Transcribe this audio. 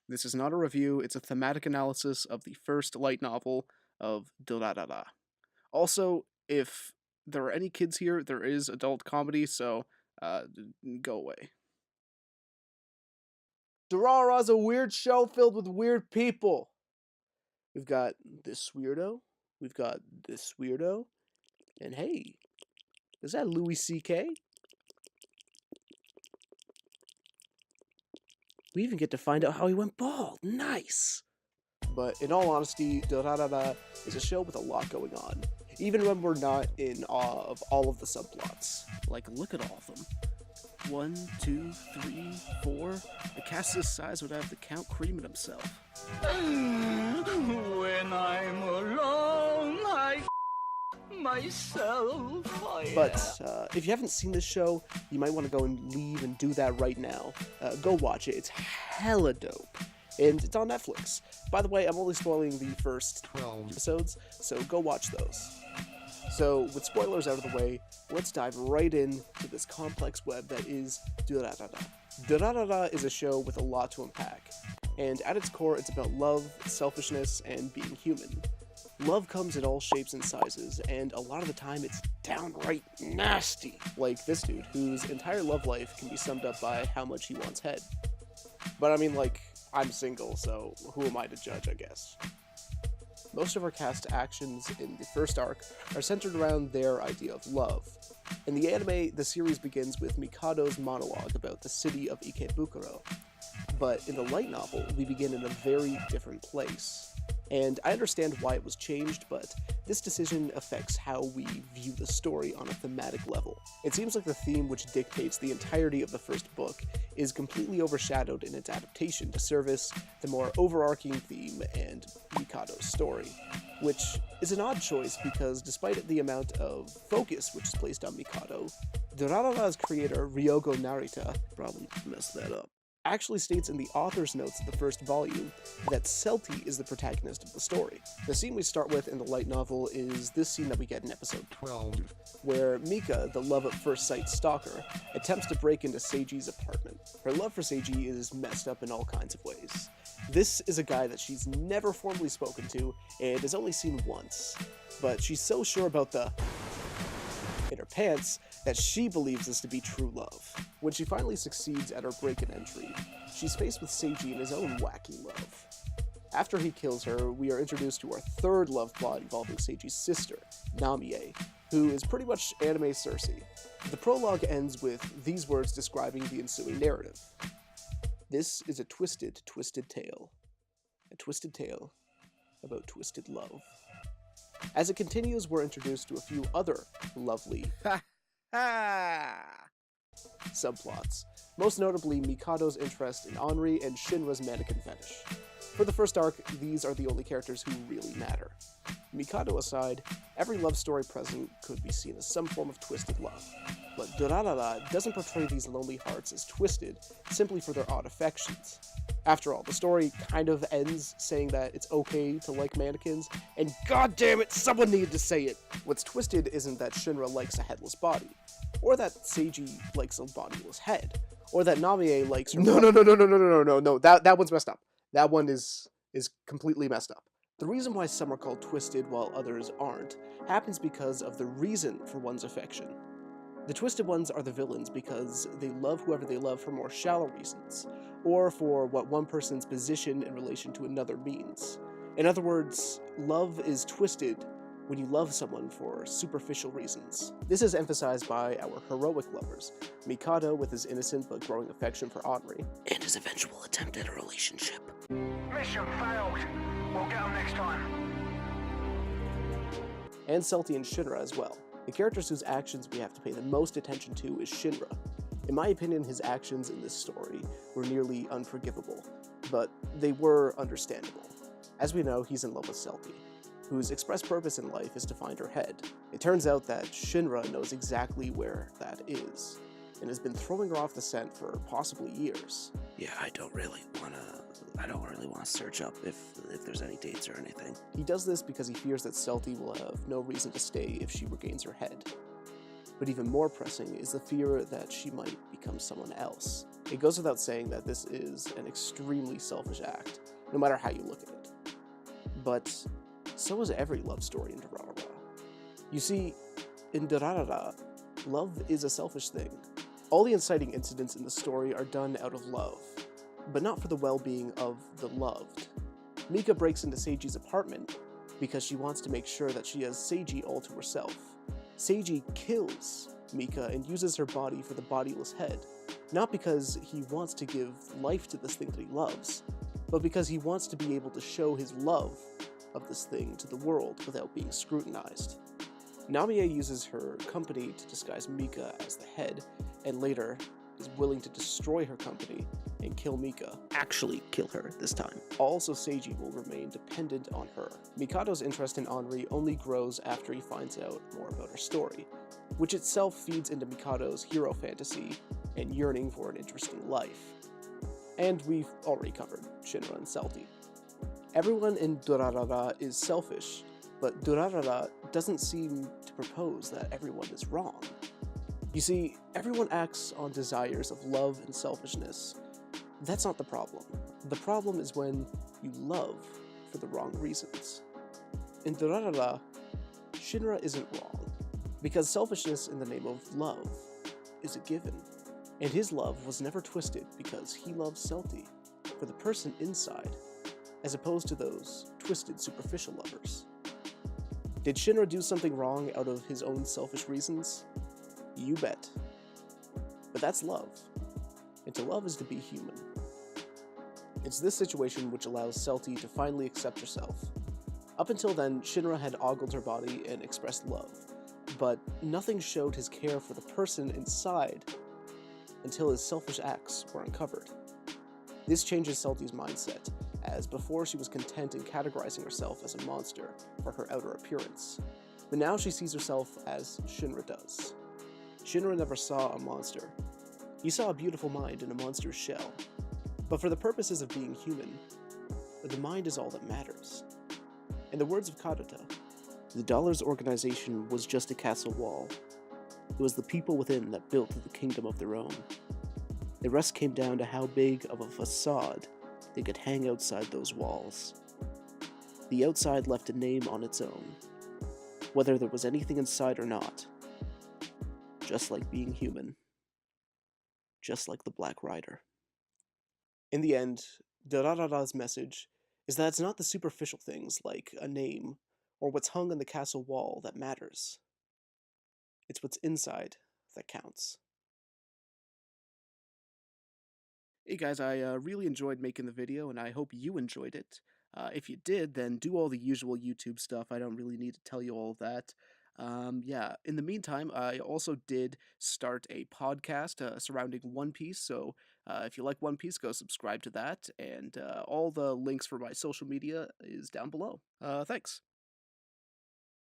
This is not a review, it's a thematic analysis of the first light novel of Durarara. Also, if there are any kids here, there is adult comedy, so go away. Durarara is a weird show filled with weird people. We've got this weirdo, we've got this weirdo, and hey, is that Louis C.K.? We even get to find out how he went bald. Nice! But in all honesty, Durarara is a show with a lot going on, even when we're not in awe of all of the subplots. Like, look at all of them. 1, 2, 3, 4. A cast this size would have the Count Cream in himself. When I'm alone, I myself. But if you haven't seen this show, you might want to go and leave and do that right now. Go watch it. It's hella dope. And it's on Netflix. By the way, I'm only spoiling the first 12 episodes, so go watch those. So, with spoilers out of the way, let's dive right into this complex web that is Durarara. Durarara is a show with a lot to unpack, and at its core, it's about love, selfishness, and being human. Love comes in all shapes and sizes, and a lot of the time it's downright nasty, like this dude, whose entire love life can be summed up by how much he wants head. But I mean, like, I'm single, so who am I to judge, I guess? Most of our cast's actions in the first arc are centered around their idea of love. In the anime, the series begins with Mikado's monologue about the city of Ikebukuro, but in the light novel, we begin in a very different place. And I understand why it was changed, but this decision affects how we view the story on a thematic level. It seems like the theme which dictates the entirety of the first book is completely overshadowed in its adaptation to service the more overarching theme and Mikado's story, which is an odd choice because despite the amount of focus which is placed on Mikado, Durarara's creator Ryogo Narita, probably messed that up, actually states in the author's notes of the first volume that Celti is the protagonist of the story. The scene we start with in the light novel is this scene that we get in episode 12, where Mika, the love at first sight stalker, attempts to break into Seiji's apartment. Her love for Seiji is messed up in all kinds of ways. This is a guy that she's never formally spoken to and has only seen once, but she's so sure about the in her pants that she believes this to be true love. When she finally succeeds at her break-in entry, she's faced with Seiji and his own wacky love. After he kills her, we are introduced to our third love plot involving Seiji's sister, Namie, who is pretty much anime Cersei. The prologue ends with these words describing the ensuing narrative. This is a twisted, twisted tale. A twisted tale about twisted love. As it continues, we're introduced to a few other lovely subplots, most notably Mikado's interest in Henri and Shinra's mannequin fetish. For the first arc, these are the only characters who really matter. Mikado aside, every love story present could be seen as some form of twisted love, but Durarara doesn't portray these lonely hearts as twisted simply for their odd affections. After all, the story kind of ends saying that it's okay to like mannequins, and goddammit, someone needed to say it! What's twisted isn't that Shinra likes a headless body, or that Seiji likes a bodiless head, or that Namie likes her— No, that one's messed up. That one is completely messed up. The reason why some are called twisted while others aren't happens because of the reason for one's affection. The twisted ones are the villains because they love whoever they love for more shallow reasons, or for what one person's position in relation to another means. In other words, love is twisted when you love someone for superficial reasons. This is emphasized by our heroic lovers, Mikado with his innocent but growing affection for Henri, and his eventual attempt at a relationship. Mission failed. We'll get them next time. And Celti and Shinra as well. The characters whose actions we have to pay the most attention to is Shinra. In my opinion, his actions in this story were nearly unforgivable, but they were understandable. As we know, he's in love with Celti, whose express purpose in life is to find her head. It turns out that Shinra knows exactly where that is, and has been throwing her off the scent for possibly years. Yeah, I don't really want to search up if there's any dates or anything. He does this because he fears that Celti will have no reason to stay if she regains her head. But even more pressing is the fear that she might become someone else. It goes without saying that this is an extremely selfish act, no matter how you look at it. But so is every love story in Durarara. You see, in Durarara, love is a selfish thing. All the inciting incidents in the story are done out of love, but not for the well-being of the loved. Mika breaks into Seiji's apartment because she wants to make sure that she has Seiji all to herself. Seiji kills Mika and uses her body for the bodiless head, not because he wants to give life to this thing that he loves, but because he wants to be able to show his love of this thing to the world without being scrutinized. Namiya uses her company to disguise Mika as the head, and later is willing to destroy her company and kill Mika. Actually kill her this time. Also, Seiji will remain dependent on her. Mikado's interest in Henri only grows after he finds out more about her story, which itself feeds into Mikado's hero fantasy and yearning for an interesting life. And we've already covered Shinra and Celti. Everyone in Durarara is selfish, but Durarara doesn't seem to propose that everyone is wrong. You see, everyone acts on desires of love and selfishness. That's not the problem. The problem is when you love for the wrong reasons. In Durarara, Shinra isn't wrong, because selfishness in the name of love is a given. And his love was never twisted because he loves Celti for the person inside, as opposed to those twisted superficial lovers. Did Shinra do something wrong out of his own selfish reasons? You bet. But that's love. And to love is to be human. It's this situation which allows Celti to finally accept herself. Up until then, Shinra had ogled her body and expressed love, but nothing showed his care for the person inside until his selfish acts were uncovered. This changes Celti's mindset, as before she was content in categorizing herself as a monster for her outer appearance, but now she sees herself as Shinra does. Shinra never saw a monster. He saw a beautiful mind in a monster's shell. But for the purposes of being human, the mind is all that matters. In the words of Kadota, the Dollars organization was just a castle wall. It was the people within that built the kingdom of their own. The rest came down to how big of a facade they could hang outside those walls. The outside left a name on its own, whether there was anything inside or not. Just like being human. Just like the Black Rider. In the end, Durarara's message is that it's not the superficial things like a name or what's hung on the castle wall that matters. It's what's inside that counts. Hey guys, I really enjoyed making the video and I hope you enjoyed it. If you did, then do all the usual YouTube stuff. I don't really need to tell you all of that. Yeah, in the meantime, I also did start a podcast surrounding One Piece, so if you like One Piece, go subscribe to that, and all the links for my social media is down below. Thanks.